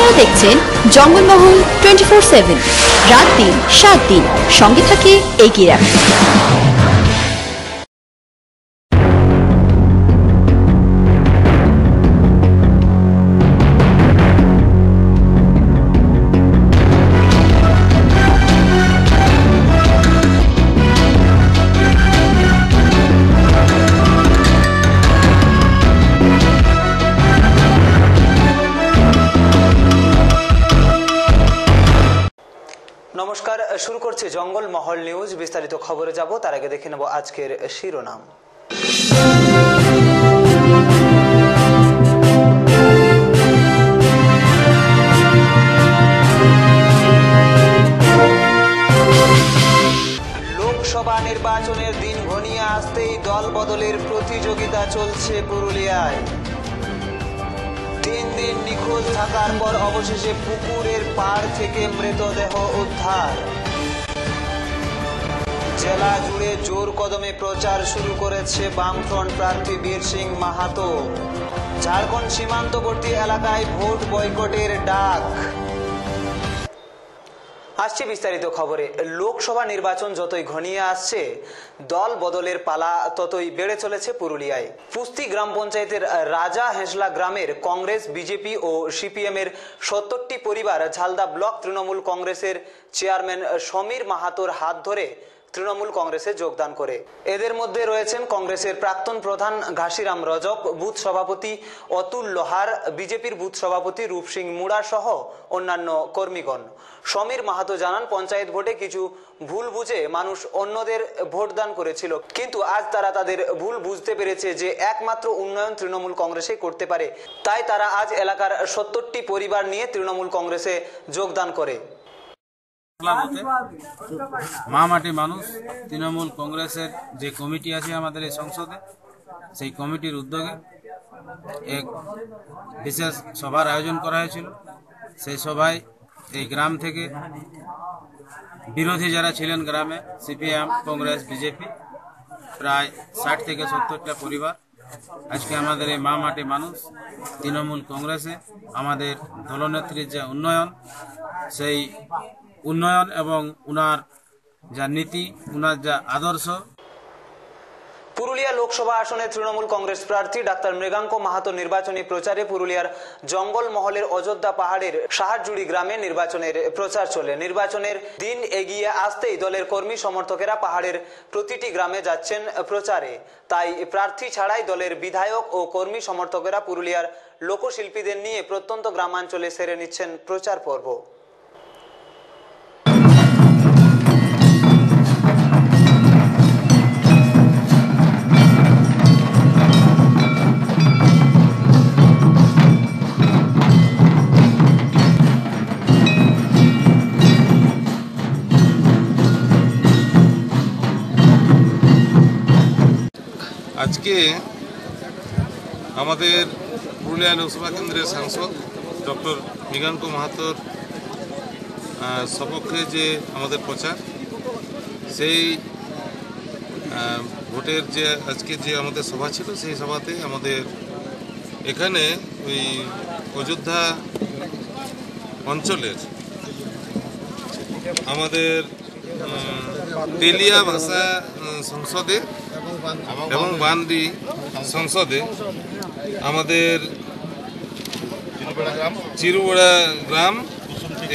আপনারা দেখছেন জঙ্গলমহল 24/7 রাত দিন 7 দিন সঙ্গে থাকে এগিয়ে রাখুন। নমস্কার, শুরু করছে জঙ্গলমহল নিউজ। বিস্তারিত খবরে যাব তার আগে দেখে নেব আজকের শিরোনাম। লোকসভা নির্বাচনের দিন ঘনিয়ে আসতেই দল বদলের প্রতিযোগিতা চলছে পুরুলিয়ায়। 3 দিন নিখোঁজ থাকার পর অবশেষে পুকুরের পাড় থেকে মৃতদেহ উদ্ধার। জেলা জুড়ে জোর কদমে প্রচার শুরু করেছে বামফ্রন্ট প্রার্থী বীর সিং মাহাতো। ঝাড়খণ্ড সীমান্তবর্তী এলাকায় ভোট বয়কটের ডাক। আসছে বিস্তারিত খবরে। লোকসভা নির্বাচন যতই ঘনিয়ে আসছে দল বদলের পালা ততই বেড়ে চলেছে পুরুলিয়ায়। পুস্তি গ্রাম পঞ্চায়েতের রাজা হেঁসলা গ্রামের কংগ্রেস, বিজেপি ও সিপিএম এর 70টি পরিবার ঝালদা ব্লক তৃণমূল কংগ্রেসের চেয়ারম্যান সমীর মাহাতোর হাত ধরে তৃণমূল কংগ্রেসে যোগদান করে। এদের মধ্যে রয়েছেন কংগ্রেসের প্রাক্তন প্রধান ঘাসিরাম রজক, বুথ সভাপতি অতুল লোহার, বিজেপির বুথ সভাপতি রূপ সিং মুড়া সহ অন্যান্য কর্মীগণ। সমীর মাহাতো জানান, পঞ্চায়েত ভোটে কিছু ভুল বুঝে মানুষ অন্যদের ভোটদান করেছিল, কিন্তু আজ তারা তাদের ভুল বুঝতে পেরেছে যে একমাত্র উন্নয়ন তৃণমূল কংগ্রেসই করতে পারে। তাই তারা আজ এলাকার 70টি পরিবার নিয়ে তৃণমূল কংগ্রেসে যোগদান করে। মা মাটি মানুষ তৃণমূল কংগ্রেসের যে কমিটি আছে আমাদের এই সংসদে, সেই কমিটির উদ্যোগে এক বিশেষ সভার আয়োজন করা হয়েছিল। সেই সভায় এই গ্রাম থেকে বিরোধী যারা ছিলেন গ্রামে, সিপিএম, কংগ্রেস, বিজেপি, প্রায় 60 থেকে 70টা পরিবার আজকে আমাদের এই মা মাটি মানুষ তৃণমূল কংগ্রেসে আমাদের দলনেত্রীর যে উন্নয়ন, সেই উন্নয়ন এবং উনার যা নীতি, উনার যা আদর্শ। পুরুলিয়া লোকসভা আসনে তৃণমূল কংগ্রেস প্রার্থী ডাক্তার মৃগাঙ্ক মাহাতো নির্বাচনী প্রচারে পুরুলিয়ার জঙ্গলমহলের অযোধ্যা পাহাড়ের সাহারজুড়ি গ্রামে নির্বাচনের প্রচার চলে। নির্বাচনের দিন এগিয়ে আসতেই দলের কর্মী সমর্থকেরা পাহাড়ের প্রতিটি গ্রামে যাচ্ছেন প্রচারে। তাই প্রার্থী ছাড়াই দলের বিধায়ক ও কর্মী সমর্থকেরা পুরুলিয়ার লোকশিল্পীদের নিয়ে প্রত্যন্ত গ্রামাঞ্চলে সেরে নিচ্ছেন প্রচার পর্ব। আজকে আমাদের পুরুলিয়া লোকসভা কেন্দ্রের সাংসদ ডক্টর মৃগাঙ্ক মাহাতোর সপক্ষে যে আমাদের প্রচার, সেই ভোটের যে আজকে যে আমাদের সভা ছিল, সেই সভাতে আমাদের এখানে ওই অযোধ্যা অঞ্চলের আমাদের তেলিয়া ভাষা সংসদে এবং বান্দি সংসদে আমাদের চিরুবড়া গ্রাম,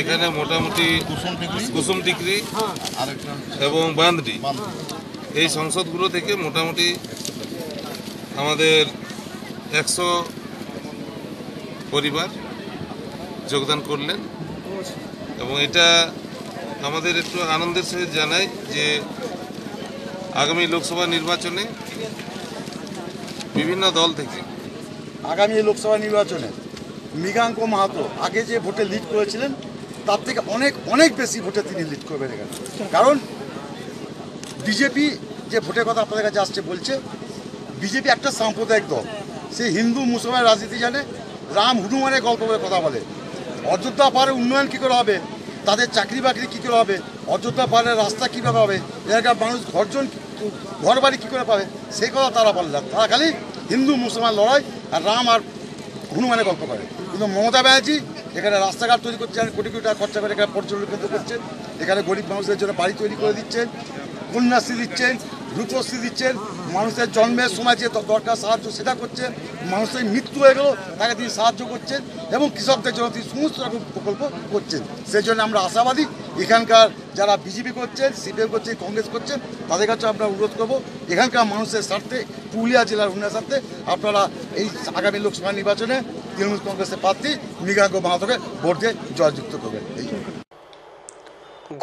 এখানে মোটামুটি কুসুমটিকরি এবং বান্দি, এই সংসদগুলো থেকে মোটামুটি আমাদের 100 পরিবার যোগদান করলেন। এবং এটা আমাদের একটু আনন্দের সহিত জানাই যে আগামী লোকসভা নির্বাচনে বিভিন্ন দল থেকে আগামী লোকসভা নির্বাচনে মৃগাঙ্ক মাহাতো আগে যে ভোটে লিড করেছিলেন তার থেকে অনেক অনেক বেশি ভোটে তিনি লিড করবেন এখানে। কারণ বিজেপি যে ভোটের কথা আপনাদের কাছে আসছে বলছে, বিজেপি একটা সাম্প্রদায়িক দল, সে হিন্দু মুসলমানের রাজনীতি জানে, রাম হনুমানের গল্প করে কথা বলে। অযোধ্যা পাহাড়ের উন্নয়ন কী করে হবে, তাদের চাকরি বাকরি কী করে হবে, অযোধ্যা পাহাড়ের রাস্তা কীভাবে হবে, এলাকার মানুষ ঘর বাড়ি কী করে পাবে, সেই কথা তারা বলে না। তারা খালি হিন্দু মুসলমান লড়াই আর রাম আর হনুমানের গল্প করে। কিন্তু মমতা ব্যানার্জি এখানে রাস্তাঘাট তৈরি করছেন, কোটি কোটি টাকা খরচা করে এখানে পর্যটন কেন্দ্র করছেন, এখানে গরিব মানুষদের জন্য বাড়ি তৈরি করে দিচ্ছেন, কন্যাশ্রী দিচ্ছেন, রূপশ্রী দিচ্ছেন, মানুষের জন্মের সময় যে দরকার সাহায্য সেটা করছেন, মানুষের মৃত্যু হয়ে গেল তাকে তিনি সাহায্য করছেন এবং কৃষকদের জন্য তিনি সমস্ত রকম প্রকল্প করছেন। সেই জন্য আমরা আশাবাদী এখানকার যারা বিজেপি করছেন, সিপিএম করছেন, কংগ্রেস করছেন, তাদের কাছে আমরা অনুরোধ করবো এখানকার মানুষের স্বার্থে, পুরুলিয়া জেলার উন্নয়নের স্বার্থে আপনারা এই আগামী লোকসভা নির্বাচনে তৃণমূল কংগ্রেসের প্রার্থী মৃগাঙ্ক মাহাতোকে ভোট দিয়ে জয়যুক্ত করবেন।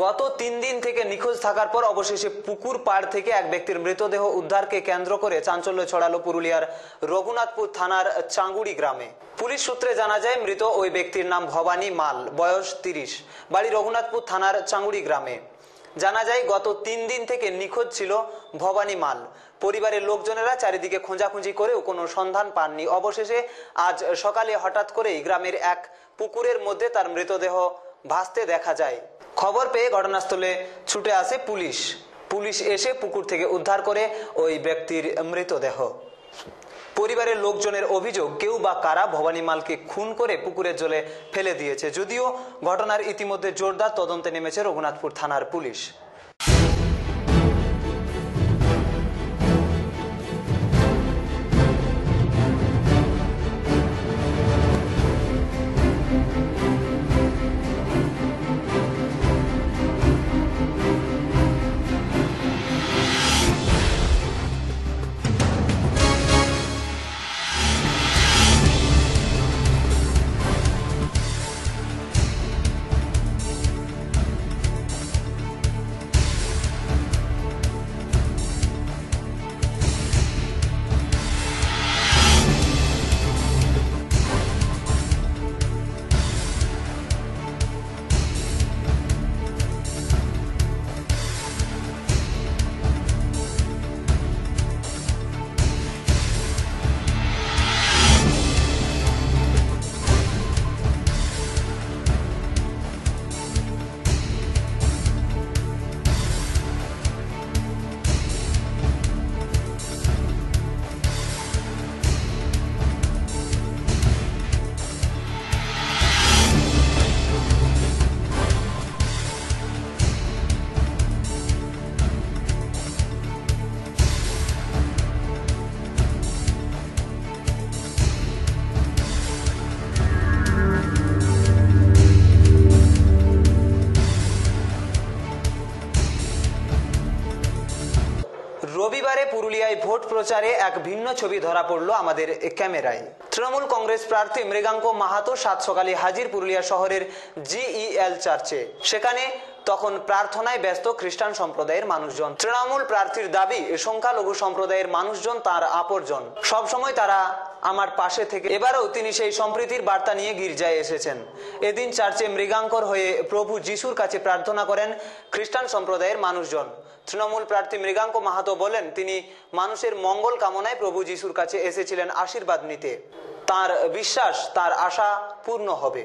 গত 3 দিন থেকে নিখোঁজ থাকার পর অবশেষে পুকুর পাড় থেকে এক ব্যক্তির মৃতদেহ উদ্ধারকে কেন্দ্র করে চাঞ্চল্য ছড়ালো পুরুলিয়ার রঘুনাথপুর থানার চাঙ্গুড়ি গ্রামে। পুলিশ সূত্রে জানা যায় মৃত ওই ব্যক্তির নাম ভবানী মাল, বয়স 30, বাড়ি রঘুনাথপুর থানার চাঙ্গুড়ি গ্রামে। জানা যায় গত 3 দিন থেকে নিখোঁজ ছিল ভবানী মাল। পরিবারের লোকজনেরা চারিদিকে খোঁজাখুঁজি করেও কোনো সন্ধান পাননি। অবশেষে আজ সকালে হঠাৎ করেই গ্রামের এক পুকুরের মধ্যে তার মৃতদেহ ভাসতে দেখা যায়। খবর পেয়ে ঘটনাস্থলে ছুটে আসে পুলিশ এসে পুকুর থেকে উদ্ধার করে ওই ব্যক্তির মৃতদেহ। পরিবারের লোকজনের অভিযোগ কেউ বা কারা ভবানী মালকে খুন করে পুকুরের জলে ফেলে দিয়েছে। যদিও ঘটনার ইতিমধ্যে জোরদার তদন্তে নেমেছে রঘুনাথপুর থানার পুলিশ। রবিবারে পুরুলিয়ায় ভোট প্রচারে এক ভিন্ন ছবি ধরা পড়ল আমাদের ক্যামেরায়। তৃণমূল কংগ্রেস প্রার্থী মৃগাঙ্ক মাহাতো সাত সকালে হাজির পুরুলিয়া শহরের GEL চার্চে। সেখানে তখন প্রার্থনায় ব্যস্ত খ্রিস্টান সম্প্রদায়ের মানুষজন। তৃণমূল প্রার্থীর দাবি সংখ্যালঘু সম্প্রদায়ের মানুষজন তার আপনজন, সবসময় তারা আমার পাশে থেকে। এবারেও তিনি সেই সম্প্রীতির বার্তা নিয়ে গির্জায় এসেছেন। এদিন চার্চে মৃগাঙ্কর হয়ে প্রভু যিশুর কাছে প্রার্থনা করেন খ্রিস্টান সম্প্রদায়ের মানুষজন। তৃণমূল প্রার্থী মৃগাঙ্ক মাহাতো বলেন তিনি মানুষের মঙ্গল কামনায় প্রভু যিশুর কাছে এসেছিলেন আশীর্বাদ নিতে। তার বিশ্বাস তার আশা পূর্ণ হবে।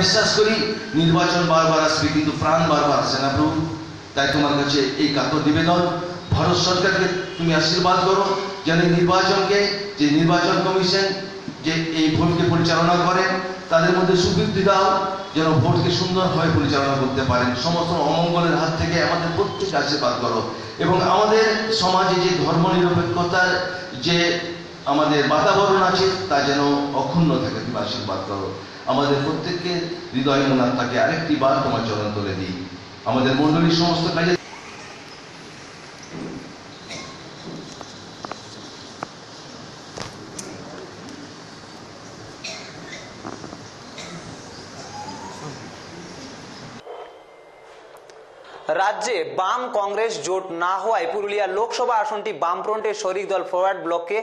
বিশ্বাস করি নির্বাচন বারবার আসবে, কিন্তু প্রাণ বারবার আসে না প্রভু। তাই তোমার কাছে এই কাতর নিবেদন, ভারত সরকারকে তুমি আশীর্বাদ করো যেন নির্বাচনকে, যে নির্বাচন কমিশন যে এই ভোটকে পরিচালনা করেন তাদের মধ্যে সুবৃদ্ধি দাও, যেন ভোটকে সুন্দরভাবে পরিচালনা করতে পারেন। সমস্ত অমঙ্গলের হাত থেকে আমাদের প্রত্যেককে আশীর্বাদ করো এবং আমাদের সমাজে যে ধর্মনিরপেক্ষতার যে আমাদের বাতাবরণ আছে তা যেন অক্ষুণ্ণ থাকে, তুমি আশীর্বাদ করো। আমাদের প্রত্যেককে হৃদয় মনাত্মাকে আরেকটি বার তোমার চরণ তুলে দিই। আমাদের মণ্ডলীর সমস্ত কাজে রাজ্যে বাম কংগ্রেস জোট না হওয়ায় পুরুলিয়া লোকসভা আসনটি বামফ্রন্টের শরিক দল ফরওয়ার্ড ব্লককে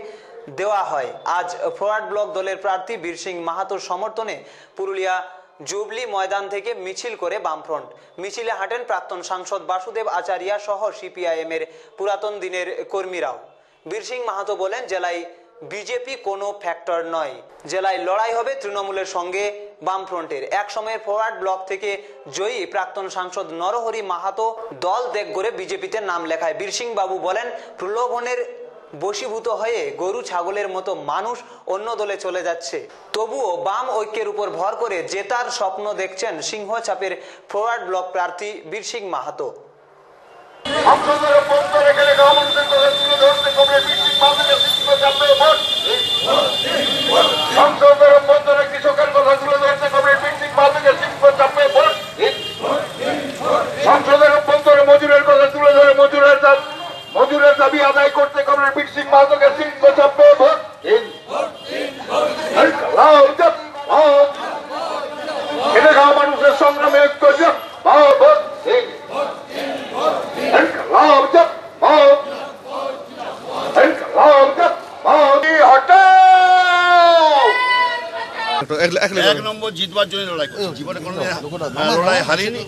দেওয়া হয়। আজ ফরওয়ার্ড ব্লক দলের প্রার্থী বীর সিং মাহাতোর সমর্থনে পুরুলিয়া জুবলি ময়দান থেকে মিছিল করে বামফ্রন্ট। মিছিলে হাঁটেন প্রাক্তন সাংসদ বাসুদেব আচারিয়া সহ সিপিআইএম এর পুরাতন দিনের কর্মীরাও। বীর সিং মাহাতো বলেন, জেলায় বিজেপি কোনো ফ্যাক্টর নয়, জেলায় লড়াই হবে তৃণমূলের সঙ্গে বামফ্রন্টের। এক সময় ফরওয়ার্ড ব্লক থেকে জয়ী প্রাক্তন সাংসদ নরহরি মাহাতো দল ত্যাগ করে বিজেপিতে নাম লেখায়। বীর সিং বাবু বলেন, প্রলোভনের বশীভূত হয়ে গরু ছাগলের মতো মানুষ অন্য দলে চলে যাচ্ছে, তবুও বাম ঐক্যের উপর ভর করে জেতার স্বপ্ন দেখছেন সিংহচাপের ফরওয়ার্ড ব্লক প্রার্থী বীর সিং মাহাতো। মজুরের দাবি আদায় করতে কমরেড বীর সিং মাহাতোকে সিংহ চাপে ভোট দিন। খেটে খাওয়া মানুষের সংগ্রামে ঐক্য ভোট দিন। এক নম্বর জিতবার জন্য লড়াই করছে, জীবনে কোনো লড়াই হারিনি।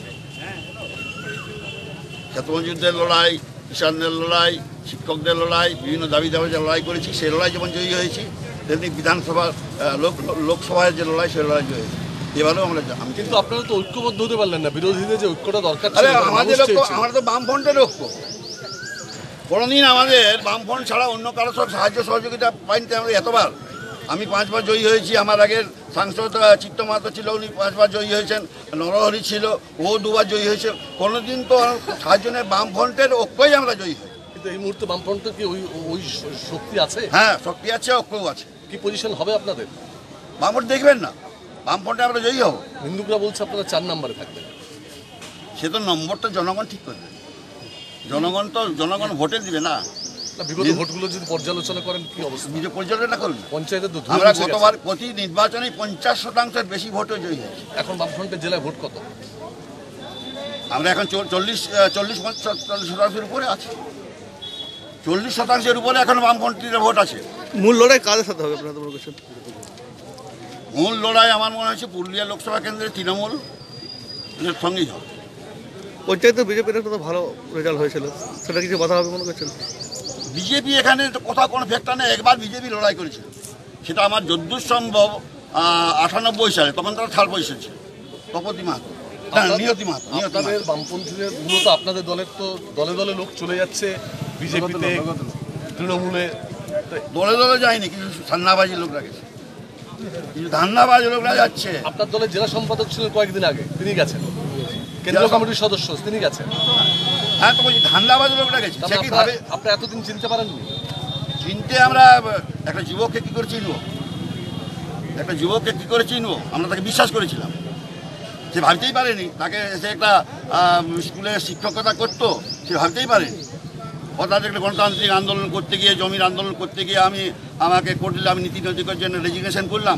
ছাত্রযুদ্ধের লড়াই, কিষাণদের লড়াই, শিক্ষকদের লড়াই, বিভিন্ন দাবি দাবি যে লড়াই করেছি, সেই লড়াই যেমন জয়ী হয়েছি, তেমনি বিধানসভার লোকসভায় যে লড়াই সেই লড়াই জয়ী হয়েছি। এবারেও আমরা কিন্তু আপনারা তো ঐক্যবদ্ধ হতে পারলেন না, বিরোধীদের যে ঐক্যটা দরকার আমরা তো বামফ্রন্টের ঐক্য। কোনোদিন আমাদের বামফ্রন্ট ছাড়া অন্য কারো সব সাহায্য সহযোগিতা পাইনি। আমরা এতবার, আমি 5 বার জয়ী হয়েছি, আমার আগের সাংসদ চিত্ত মাহাতো ছিল, উনি 5 বার জয়ী হয়েছেন, নরহরি ছিল, ও 2 বার জয়ী হয়েছে। কোনোদিন তো সাহায্য নেই, বামফ্রন্টের ঐক্যই আমরা জয়ী হই। কিন্তু এই মুহূর্তে বামফ্রন্টের কি ওই শক্তি আছে? হ্যাঁ, শক্তি আছে, ঐক্যও আছে। কি পজিশন হবে আপনাদের? বামফ্রন্ট দেখবেন না, বামফ্রন্টে আমরা জয়ী হব। হিন্দুরা বলছে আপনারা 4 নম্বরে থাকবেন। সে তো নম্বরটা জনগণ ঠিক করবে, জনগণ ভোটে দিবে না। বিগত ভোটগুলো যদি পর্যালোচনা করেন কি অবস্থা? নিজে পর্যালোচনা করুন। পঞ্চায়েতের তো আমরা গতবার প্রতি নির্বাচনে 50% বেশি ভোটে জয়ী হয়েছি। এখন বামফ্রন্টের জেলায় ভোট কত? আমরা এখন 40-50% উপরে আছি। 40% উপরে এখন বামপন্থীদের ভোট আছে। মূল লড়াই কাদের সাথে হবে আপনাদের মনে করছেন? মূল লড়াই আমার মনে হচ্ছে পুরুলিয়া লোকসভা কেন্দ্রের তৃণমূল সঙ্গেই হবে। পঞ্চায়েতে বিজেপির একটা তো ভালো রেজাল্ট হয়েছিল, সেটা কিছু কথা হবে মনে করছেন? বিজেপি এখানে কোথাও কোনো ফ্যাক্টর নেই। একবার বিজেপি লড়াই করেছিল, সেটা আমার যদ্দূর সম্ভব 98 সালে, তখন তারা থার্ড পজিশন ছিল, তপতি মাহাতো, নিয়তি মাহাতো। আপনাদের বামপন্থীদের মূলত আপনাদের দলের তো দলে দলে লোক চলে যাচ্ছে বিজেপিতে, তৃণমূলে। দলে দলে যায়নি, কিছু ধান্দাবাজি লোকরা গেছে, কিছু ধান্দাবাজি লোকরা যাচ্ছে। আপনার দলের জেলা সম্পাদক ছিলেন কয়েকদিন আগে, তিনি গেছেন। কেন্দ্রীয় কমিটির সদস্য তিনি গেছেন। হ্যাঁ, তো বলছি ধান্দাবাজি লোকরা গেছে। আপনি এতদিন চিনতে পারেননি? চিনতে আমরা একটা যুবককে কী করে চিনব? আমরা তাকে বিশ্বাস করেছিলাম, সে ভাবতেই পারেনি তাকে সে একটা স্কুলে শিক্ষকতা করতো, সে ভাবতেই পারেনি। অর্থাৎ একটা গণতান্ত্রিক আন্দোলন করতে গিয়ে, জমির আন্দোলন করতে গিয়ে আমাকে করলে আমি নীতি নৈতিকের জন্য রেজিগনেশন করলাম।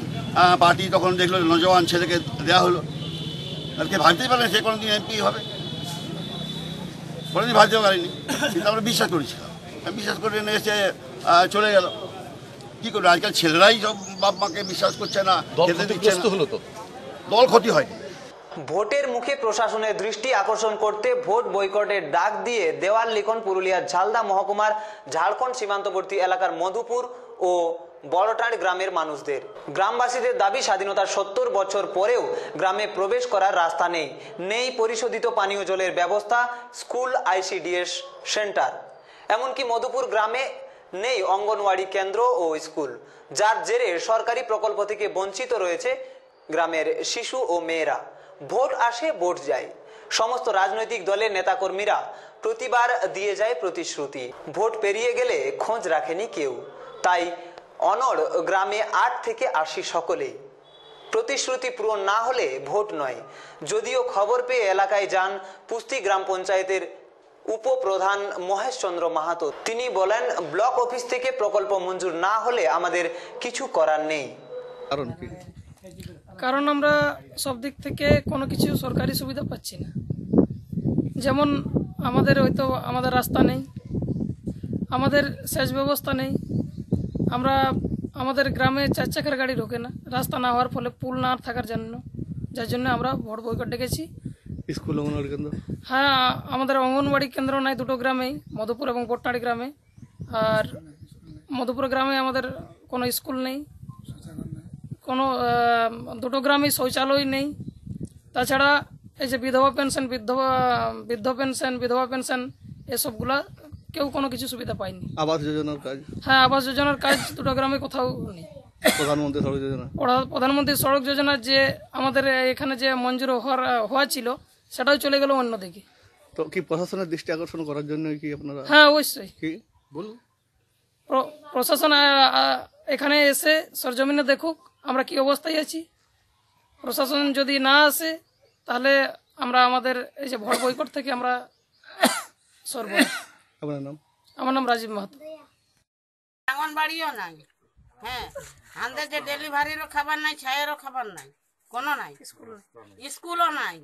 পার্টি তখন দেখলো নজওয়ান ছেলেকে দেওয়া হলো। তাকে ভাবতেই পারেনি সে কোনোদিন এমপি হবে, কোনোদিন ভাবতে পারিনি। কিন্তু আমরা বিশ্বাস করেছিলাম, বিশ্বাস করে নিয়ে সে চলে গেল। কী করবে, আজকাল ছেলেরাই সব বাপ মাকে বিশ্বাস করছে না, খেতে দিচ্ছে না। হলো তো দল ক্ষতি হয়নি। ভোটের মুখে প্রশাসনের দৃষ্টি আকর্ষণ করতে ভোট বয়কটের ডাক দিয়ে দেওয়াল লিখন পুরুলিয়ার ঝালদা মহকুমার ঝাড়খণ্ড সীমান্তবর্তী এলাকার মধুপুর ও বড়টাঁড় গ্রামের মানুষদের। গ্রামবাসীদের দাবি, স্বাধীনতার 70 বছর পরেও গ্রামে প্রবেশ করার রাস্তা নেই পরিশোধিত পানীয় জলের ব্যবস্থা, স্কুল, ICDS সেন্টার। এমনকি মধুপুর গ্রামে নেই অঙ্গনওয়াড়ি কেন্দ্র ও স্কুল, যার জেরে সরকারি প্রকল্প থেকে বঞ্চিত রয়েছে গ্রামের শিশু ও মেয়েরা। ভোট আসে, ভোট যায়, সমস্ত রাজনৈতিক দলের নেতাকর্মীরা প্রতিবার দিয়ে যায় প্রতিশ্রুতি, ভোট পেরিয়ে গেলে খোঁজ রাখেনি কেউ। তাই অনড় গ্রামে 8 থেকে 80 সকলেই। প্রতিশ্রুতি পূরণ না হলে ভোট নয়। যদিও খবর পেয়ে এলাকায় যান পুস্তি গ্রাম পঞ্চায়েতের উপপ্রধান মহেশ চন্দ্র মাহাতো। তিনি বলেন, ব্লক অফিস থেকে প্রকল্প মঞ্জুর না হলে আমাদের কিছু করার নেই। কারণ আমরা সব দিক থেকে কোনো কিছু সরকারি সুবিধা পাচ্ছি না। যেমন আমাদের হয়তো আমাদের রাস্তা নেই, আমাদের সেচ ব্যবস্থা নেই, আমরা আমাদের গ্রামে 4 চাকার গাড়ি ঢোকে না রাস্তা না হওয়ার ফলে, পুল না থাকার জন্য, যার জন্য আমরা ভোট বয়কট ডেকেছি। স্কুল অঙ্গনওয়াড়ি কেন্দ্র, হ্যাঁ আমাদের অঙ্গনওয়াড়ি কেন্দ্র নাই দুটো গ্রামেই, মধুপুর এবং পট্টাড়ি গ্রামে। আর মধুপুর গ্রামে আমাদের কোনো স্কুল নেই, কোনো দুটো গ্রামেই শৌচালয় নেই। তাছাড়া এই যে বিধবা পেনশন, বৃদ্ধ পেনশন, বিধবা পেনশন এসবগুলা কেউ কোনো কিছু সুবিধা পায়নি। আবাস যোজনার কাজ, হ্যাঁ আবাস যোজনার কাজ দুটো গ্রামে কোথাও নেই। প্রধানমন্ত্রী সড়ক যোজনা, প্রধানমন্ত্রী সড়ক যোজনা যে আমাদের এখানে যে মঞ্জুর হওয়া ছিল সেটাও চলে গেল অন্যদিকে। তো কি প্রশাসনের দৃষ্টি আকর্ষণ করার জন্য কি আপনারা? হ্যাঁ অবশ্যই, কি বলুন, প্রশাসন এখানে এসে সরজমিনে দেখুক আমরা কি অবস্থায় আছি। প্রশাসন যদি না আসে তাহলে আমরা আমাদের এই যে ভোট বয়কট থেকে আমরা সরব। আপনার নাম? আমার নাম রাজীব মাহাতো। অঙ্গনবাড়িও নাই, হ্যাঁ আমাদের যে ডেলিভারিরও খাবার নাই, ছায়েরও খাবার নাই, কোনো নাই, স্কুলও নাই,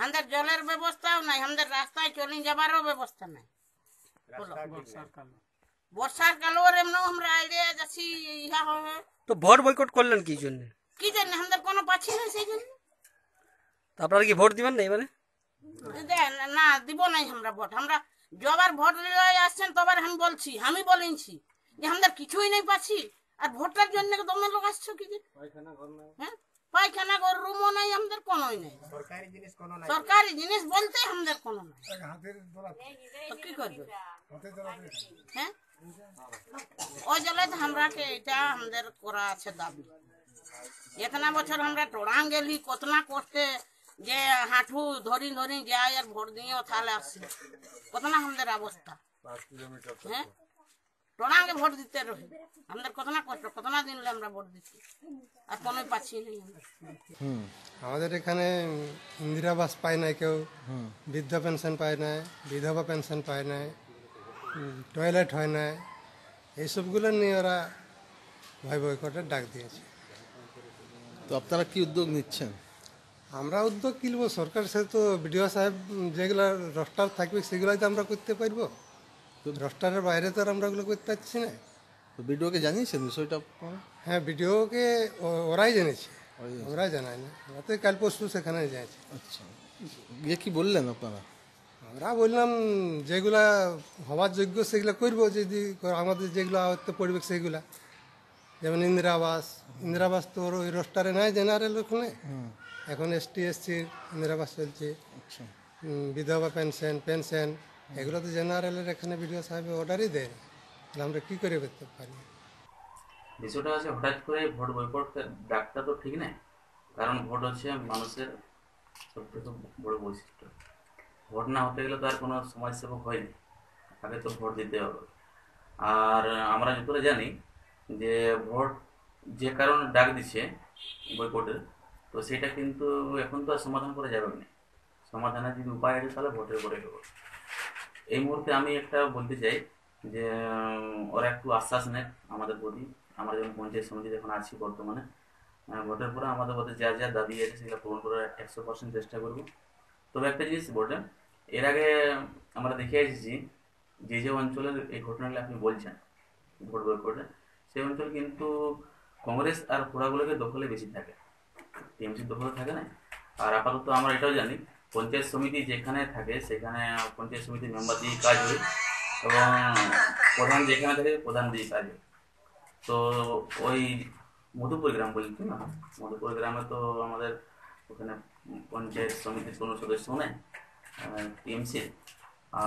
আমাদের জলের ব্যবস্থাও নাই, আমাদের রাস্তায় চলে যাবারও ব্যবস্থা নাই। বর্ষার কালেও এমন আমরা আইডিয়া যাচ্ছি ইহা হবে। তো ভোট বয়কট করলেন কি জন্য? কি জন্য আমাদের কোনো পাচ্ছি না, সেই জন্য। আপনারা কি ভোট দিবেন না এবারে? না দিব নাই আমরা ভোট। আমরা যবার ভোট লয়ে আসছেন তবার আমি বলেছি যে আমাদের কিছুই নেই পাচ্ছি, আর ভোটের জন্য তোমরা লোক আসছো কি? হ্যাঁ পায়খানা ঘর রুমও নাই, আমাদের কোনোই নেই। সরকারি জিনিস বলতে আমাদের কোনো নাই, কি করবে? হ্যাঁ ওই জন্য আমরা এটা আমাদের করা আছে দাবি। এতনা বছর আমরা টোড়াং গেলি কতনা কষ্টে, যে হাঁটু ধরি ধরি যায় আর ভোট দিয়ে তাহলে আসছি, কতনা আমাদের অবস্থা। হ্যাঁ টোড়াঙ্গে ভোট দিতে রহি আমাদের কতনা কষ্ট, কতনা দিন আমরা ভোট দিচ্ছি আর কোনো পাচ্ছি না। আমাদের এখানে ইন্দিরা আবাস পায় নাই কেউ, বৃদ্ধ পেনশন পায় নাই, বিধবা পেনশন পায় নাই, টয়লেট হয় নাই, এইসবগুলো নিয়ে ওরা ভয় বয়কটের ডাক দিয়েছে। তো আপনারা কি উদ্যোগ নিচ্ছেন? আমরা উদ্যোগ কিনব, সরকার সে তো বিডিও সাহেব যেগুলো রোস্টার থাকবে সেগুলোই তো আমরা করতে পারবো, রোস্টারের বাইরে তো আর আমরা ওগুলো করতে পারছি না। তো বিডিওকে জানিয়েছেন বিষয়টা? হ্যাঁ বিডিওকে ওরাই জেনেছে, ওরাই জানায় না, ওরা তো কাল পরশু সেখানে যাচ্ছে। আচ্ছা গিয়ে কি বললেন আপনারা? আমরা বললাম যেগুলা হওয়ার যোগ্য সেগুলো করবো, যদি আমাদের যেগুলো আয়ত্তে পড়বে সেগুলা, যেমন ইন্দিরা আবাস তো ওই রোস্টারে নাই, জেনারেল ওখানে এখন ST SC ইন্দিরা আবাস চলছে, বিধবা পেনশন এগুলো তো জেনারেলের এখানে বিডিও সাহেব অর্ডারই দেয়, তাহলে আমরা কী করে করতে পারি? বিষয়টা হচ্ছে হঠাৎ করে ভোট বয়কট ডাকটা তো ঠিক নয়, কারণ ভোট হচ্ছে মানুষের সবথেকে বড় বৈশিষ্ট্য। ভোট না হতে গেলে তো আর কোনো সমাজসেবক হয়নি, আগে তো ভোট দিতে হবে। আর আমরা যতটা জানি যে ভোট যে কারণে ডাক দিচ্ছে বয়কটের, তো সেটা কিন্তু এখন তো আর সমাধান করা যাবে না। সমাধানের যদি উপায় আছে তাহলে ভোটের পরে হবে। এই মুহূর্তে আমি একটা বলতে চাই যে ওরা একটু আশ্বাস নেয় আমাদের প্রতি। আমরা যখন পঞ্চায়েত সমিতি যখন আছি বর্তমানে, ভোটের পরে আমাদের মধ্যে যা যা দাবি আছে সেগুলো পূরণ করার 100% চেষ্টা করব। তবে একটা জিনিস বলছেন, এর আগে আমরা দেখে এসেছি যে যে অঞ্চলের এই ঘটনাগুলো আপনি বলছেন ভোট বয়কটে, সেই অঞ্চল কিন্তু কংগ্রেস আর ফোড়াগুলোকে দখলে বেশি থাকে, টিএমসির দখলে থাকে না। আর আপাতত আমরা এটাও জানি পঞ্চায়েত সমিতি যেখানে থাকে সেখানে পঞ্চায়েত সমিতির মেম্বার দিয়ে কাজ হয়, এবং প্রধান যেখানে থাকে প্রধান দিয়ে কাজ হয়। তো ওই মধুপুর গ্রাম বলছি না, মধুপুর গ্রামে তো আমাদের ওখানে পঞ্চায়েত সমিতির কোনো সদস্য নেই, টিএমসি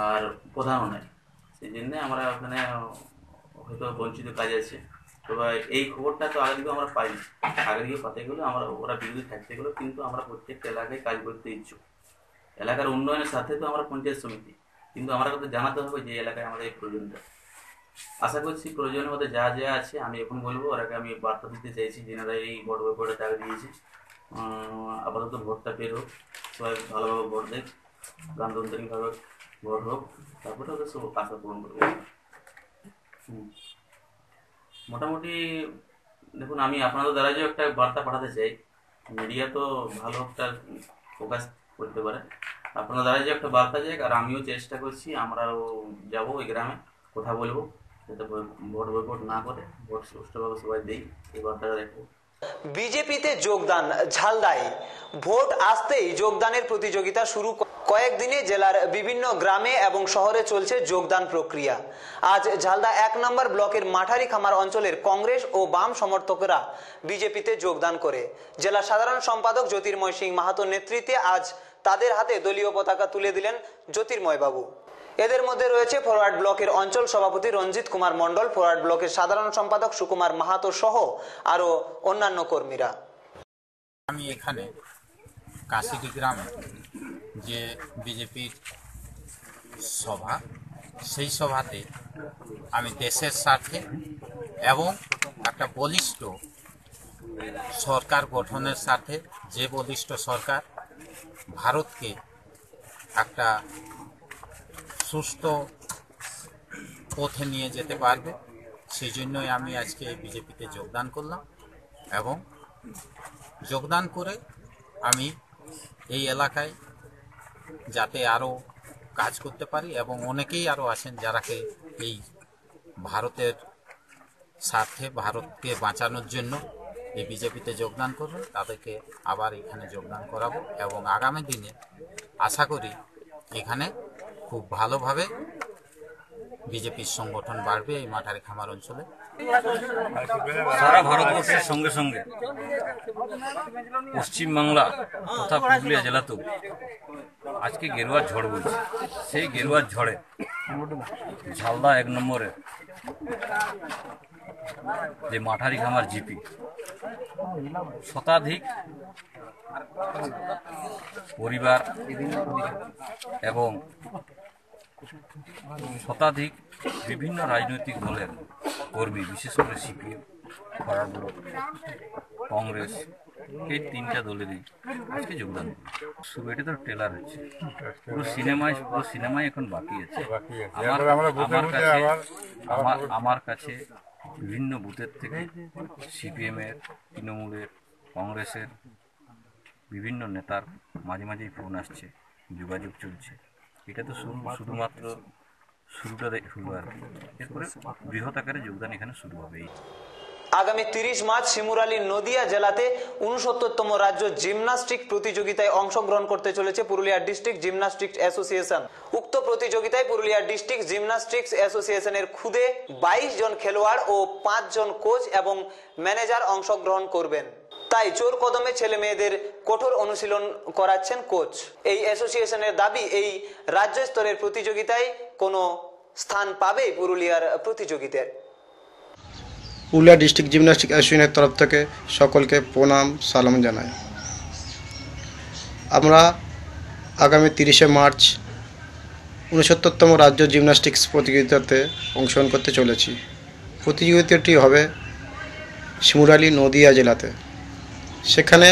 আর প্রধানও নেই, সেই জন্যে আমরা ওখানে হয়তো বঞ্চিত কাজ আছে। তবে এই খবরটা তো আগে দিকেও আমরা পাইনি, আগে দিকে পাতে গেলে আমরা ওরা বিরোধী থাকতে গেলেও কিন্তু আমরা প্রত্যেকটা এলাকায় কাজ করতে ইচ্ছুক। এলাকার উন্নয়নের সাথে তো আমরা পঞ্চায়েত সমিতি, কিন্তু আমরা তো জানাতে হবে যে এলাকায় আমাদের এই প্রয়োজনটা। আশা করছি প্রয়োজনের মধ্যে যা যা আছে আমি এখন বলবো, ওরাকে আমি বার্তা দিতে চাইছি যেনারা এই ভোট বয়কটে ডাক দিয়েছি। আপাতত ভোটটা বের হোক, সবাই ভালোভাবে ভোট দেখ, গণতান্ত্রিকভাবে ভোট হোক, তারপরে ওদের সব আশা পূরণ করবো। মোটামুটি দেখুন, আমি আপনাদের দ্বারা যে একটা বার্তা পাঠাতে চাই, মিডিয়া তো ভালো একটা ফোকাস করতে পারে, আপনার দ্বারা যে একটা বার্তা যাক, আর আমিও চেষ্টা করছি, আমরাও যাবো ওই গ্রামে, কথা বলবো যাতে ভোট বয়কট না করে ভোট সুষ্ঠুভাবে সবাই দেই, এই বার্তাটা দেখবো। বিজেপিতে যোগদান ঝালদায় ভোট আসতেই যোগদানের প্রতিযোগিতা শুরু। কয়েকদিনে জেলার বিভিন্ন গ্রামে এবং শহরে চলছে যোগদান প্রক্রিয়া। আজ ঝালদা 1 নম্বর ব্লকের মাঠারি খামার অঞ্চলের কংগ্রেস ও বাম সমর্থকরা বিজেপিতে যোগদান করে। জেলা সাধারণ সম্পাদক জ্যোতির্ময় সিং মাহাতোর নেতৃত্বে আজ তাদের হাতে দলীয় পতাকা তুলে দিলেন জ্যোতির্ময় বাবু। এদের মধ্যে রয়েছে ফরওয়ার্ড ব্লকের অঞ্চল সভাপতি রঞ্জিত কুমার মণ্ডল, ফরওয়ার্ড ব্লকের সাধারণ সম্পাদক সুকুমার মাহাতো সহ আরো অন্যান্য কর্মীরা। আমি এখানে কাশিটি গ্রামে যে বিজেপির সভা, সেই সভাতে আমি দেশের স্বার্থে এবং একটা বলিষ্ঠ সরকার গঠনের স্বার্থে, যে বলিষ্ঠ সরকার ভারতকে একটা সুস্থ পথে নিয়ে যেতে পারবে, সেই জন্যই আমি আজকে বিজেপিতে যোগদান করলাম। এবং যোগদান করে আমি এই এলাকায় যাতে আরও কাজ করতে পারি, এবং অনেকেই আরও আছেন যারাকে এই ভারতের স্বার্থে, ভারতকে বাঁচানোর জন্য এই বিজেপিতে যোগদান করবেন, তাদেরকে আবার এখানে যোগদান করাবো। এবং আগামী দিনে আশা করি এখানে খুব ভালোভাবে বিজেপির সংগঠন বাড়বে এই মাঠারি খামার অঞ্চলে। সারা ভারতবর্ষের সঙ্গে সঙ্গে পশ্চিমবাংলা তথা পুরুলিয়া জেলাতেও আজকে গেরুয়ার ঝড় বলছে। সেই গেরুয়ার ঝড়ে ঝালদা 1 নম্বরে যে মাঠারি খামার জিপি শতাধিক পরিবার এবং শতাধিক বিভিন্ন রাজনৈতিক দলের কর্মী, বিশেষ করে সিপিএম, ফরওয়ার্ড ব্লক, কংগ্রেস, এই 3টা দলেরই আজকে যোগদান শুরু। এটা তো ট্রেলার হচ্ছে, পুরো সিনেমায় এখন বাকি আছে। আমার কাছে বিভিন্ন বুথের থেকে সিপিএমের, তৃণমূলের, কংগ্রেসের বিভিন্ন নেতার মাঝে মাঝেই ফোন আসছে, যোগাযোগ চলছে। এটা তো শুধুমাত্র শুরুটা হলো আর কি, এরপরে বৃহৎ আকারে যোগদান এখানে শুরু হবে। আগামী 30 মার্চ শিমুরালী নদিয়া জেলাতে 69তম রাজ্য জিমনাস্টিক প্রতিযোগিতায় অংশগ্রহণ করতে চলেছে পুরুলিয়া ডিস্ট্রিক্ট জিমনাস্টিক্স অ্যাসোসিয়েশন। উক্ত প্রতিযোগিতায় পুরুলিয়া ডিস্ট্রিক্ট জিমনাস্টিক্স অ্যাসোসিয়েশনের খুদে 22 জন খেলোয়াড় ও 5 জন কোচ এবং ম্যানেজার অংশগ্রহণ করবেন। তাই জোর কদমে ছেলে মেয়েদের কঠোর অনুশীলন করাচ্ছেন কোচ। এই অ্যাসোসিয়েশনের দাবি, এই রাজ্য স্তরের প্রতিযোগিতায় কোনো স্থান পাবে পুরুলিয়ার প্রতিযোগিতায়। পুরুলিয়া ডিস্ট্রিক্ট জিমন্যাস্টিক অ্যাসোসিয়েশনের তরফ থেকে সকলকে প্রণাম সালাম জানাই। আমরা আগামী 30শে মার্চ 69তম রাজ্য জিমন্যাস্টিক্স প্রতিযোগিতাতে অংশগ্রহণ করতে চলেছি। প্রতিযোগিতাটি হবে শিমুরালী নদিয়া জেলাতে। সেখানে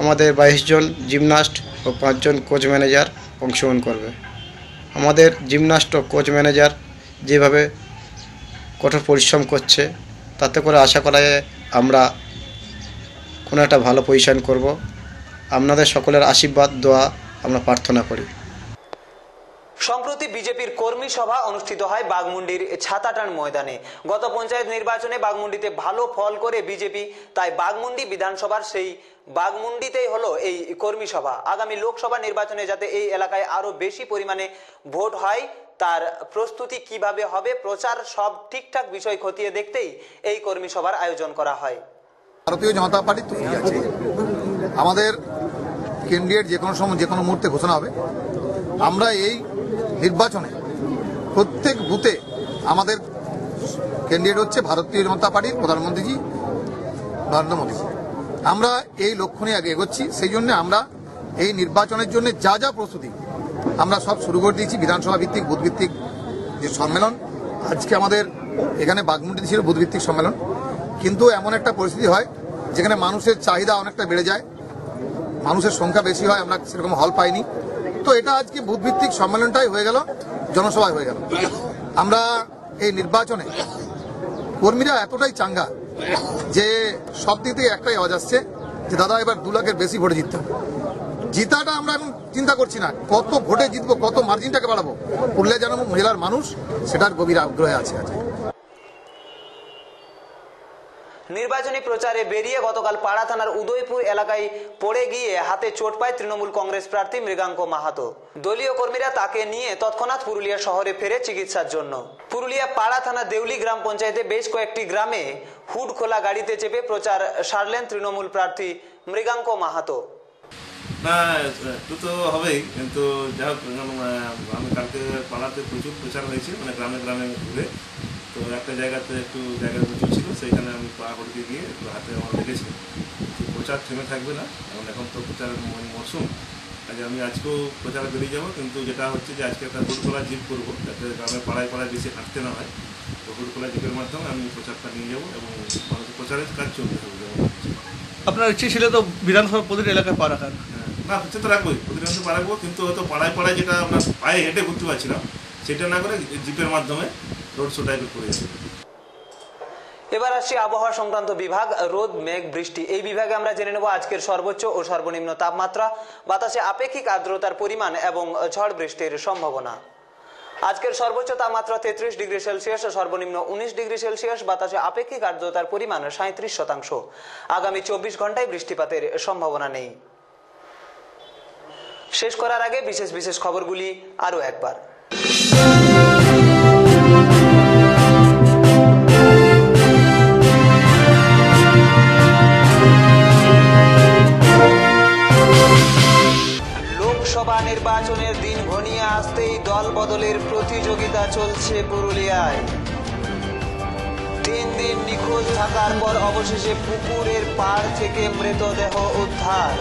আমাদের 22 জন জিমনাস্ট ও 5 জন কোচ ম্যানেজার অংশগ্রহণ করবে। আমাদের জিমনাস্ট ও কোচ ম্যানেজার যেভাবে কঠোর পরিশ্রম করছে, তাতে করে আশা করা যায় আমরা কোনো একটা ভালো পজিশন করব। আপনাদের সকলের আশীর্বাদ দোয়া আমরা প্রার্থনা করি। সম্প্রতি বিজেপির কর্মী সভা অনুষ্ঠিত হয় বাগমুন্ডির ছাতাটান ময়দানে। গত পঞ্চায়েত নির্বাচনে বাগমুন্ডিতে ভালো ফল করে বিজেপি, তাই বাগমুন্ডি বিধানসভার সেই বাগমুন্ডিতেই হলো এই কর্মী সভা। আগামী লোকসভা নির্বাচনে যাতে এই এলাকায় আরো বেশি পরিমাণে ভোট হয়, তার প্রস্তুতি কিভাবে হবে, প্রচার, সব ঠিকঠাক বিষয় খতিয়ে দেখতেই এই কর্মী সভার আয়োজন করা হয়। ভারতীয় জনতা পার্টি তৈরি আছে, আমাদের ক্যান্ডিডেট যে কোনো সময় যে কোনো মুহূর্তে ঘোষণা হবে। আমরা এই নির্বাচনে প্রত্যেক বুথে আমাদের ক্যান্ডিডেট হচ্ছে ভারতীয় জনতা পার্টির প্রধানমন্ত্রীজি নরেন্দ্র মোদী। আমরা এই লক্ষ্য নিয়ে আগে এগোচ্ছি। সেই জন্য আমরা এই নির্বাচনের জন্য যা যা প্রস্তুতি আমরা সব শুরু করে দিয়েছি। বিধানসভা ভিত্তিক, বুথ ভিত্তিক যে সম্মেলন, আজকে আমাদের এখানে বাগমুন্ডিতে ছিল বুথ ভিত্তিক সম্মেলন। কিন্তু এমন একটা পরিস্থিতি হয় যেখানে মানুষের চাহিদা অনেকটা বেড়ে যায়, মানুষের সংখ্যা বেশি হয়, আমরা সেরকম হল পাইনি। তো এটা আজকে বুথ ভিত্তিক সম্মেলনটাই হয়ে গেল, জনসভায় হয়ে গেল। আমরা এই নির্বাচনে কর্মীরা এতটাই চাঙ্গা যে সব দিক থেকে একটাই আওয়াজ আসছে যে দাদা এবার 2 লাখের বেশি ভোটে জিততে হবে। জিতাটা আমরা এখন চিন্তা করছি না, কত ভোটে জিতবো, কত মার্জিনটাকে বাড়াবো। পুরুলিয়া জেলার মানুষ সেটার গভীর আগ্রহে আছে। নির্বাচনী প্রচারে বেরিয়ে গতকাল পাড়া থানার উদয়পুর এলাকায় পড়ে গিয়ে হাতে চোট পায় তৃণমূল কংগ্রেস প্রার্থী মৃগাঙ্ক মাহাতো। দলীয় কর্মীরা তাকে নিয়ে তৎক্ষণাৎ পুরুলিয়া শহরে ফেরে চিকিৎসার জন্য। পুরুলিয়া পাড়া থানা দেউলি গ্রাম পঞ্চায়েতে বেশ কয়েকটি গ্রামে হুড খোলা গাড়িতে চেপে প্রচার সারলেন তৃণমূল প্রার্থী মৃগাঙ্ক মাহাতো। না একটু তো হবেই, কিন্তু যাই হোক আমি কালকে পাড়াতে প্রচুর প্রচার হয়েছে, মানে গ্রামে গ্রামে ঘুরে। তো একটা জায়গাতে একটু জায়গা প্রচুর ছিল, সেইখানে আমি পা হড়কে গিয়ে একটু হাতে আমার লেগেছে। প্রচার থেমে থাকবে না, কারণ এখন তো প্রচারের মরশুম। কাজে আমি আজকেও প্রচারে বেরিয়ে যাবো, কিন্তু যেটা হচ্ছে যে আজকে একটা হুড খোলা জিপ করবো, যাতে গ্রামে পাড়ায় পাড়ায় বেশি হাঁটতে না হয়। তো হুড খোলা জিপের মাধ্যমে আমি প্রচারটা নিয়ে যাবো এবং মানুষের প্রচারের কাজ চলতে থাকবে। আপনার ইচ্ছে ছিল তো বিধানসভা প্রতিটি এলাকায় পা রাখার? না, হচ্ছে তো রাখবোই, প্রতিদিন পা রাখবো, কিন্তু হয়তো পাড়ায় পাড়ায় যেটা আমরা পায়ে হেঁটে ঘুরতে পারছিলাম সেটা না করে জিপের মাধ্যমে রোড শো টাইপের করে যাবে। এবার আসছি আবহাওয়া সংক্রান্ত বিভাগ, রোদ মেঘ বৃষ্টি। এই বিভাগে আমরা জেনে নেব আজকের সর্বোচ্চ ও সর্বনিম্ন তাপমাত্রা, বাতাসে আপেক্ষিক আর্দ্রতার পরিমাণ এবং ঝড় বৃষ্টির সম্ভাবনা। আজকের সর্বোচ্চ তাপমাত্রা 33 ডিগ্রি সেলসিয়াস, সর্বনিম্ন 19 ডিগ্রি সেলসিয়াস, বাতাসে আপেক্ষিক আর্দ্রতার পরিমাণ 37%। আগামী 24 ঘন্টায় বৃষ্টিপাতের সম্ভাবনা নেই। শেষ করার আগে বিশেষ বিশেষ খবরগুলি আরও একবার। লোকসভা নির্বাচনের দিন ঘনিয়ে আসতেই দল বদলের প্রতিযোগিতা চলছে পুরুলিয়ায়। 3 দিন নিখোঁজ থাকার পর অবশেষে পুকুরের পাড় থেকে মৃতদেহ উদ্ধার।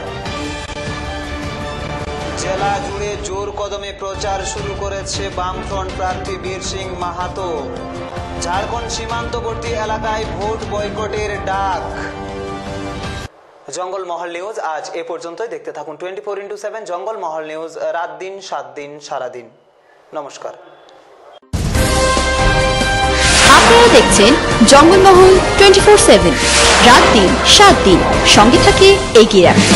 জেলা জুড়ে জোর কদমে প্রচার শুরু করেছে বামফ্রন্ট প্রার্থী বীর সিং মাহাতো। ঝাড়খণ্ড সীমান্তবর্তী এলাকায় ভোট বয়কটের ডাক। জঙ্গলমহল নিউজ আজ এ পর্যন্তই। দেখতে থাকুন 24x7 জঙ্গলমহল নিউজ, রাত দিন 7 দিন সারাদিন। নমস্কার। আপনারা দেখছেন জঙ্গলমহল 24/7, রাত দিন 7 দিন, সঙ্গে থাকে এগিয়ে রাখুন।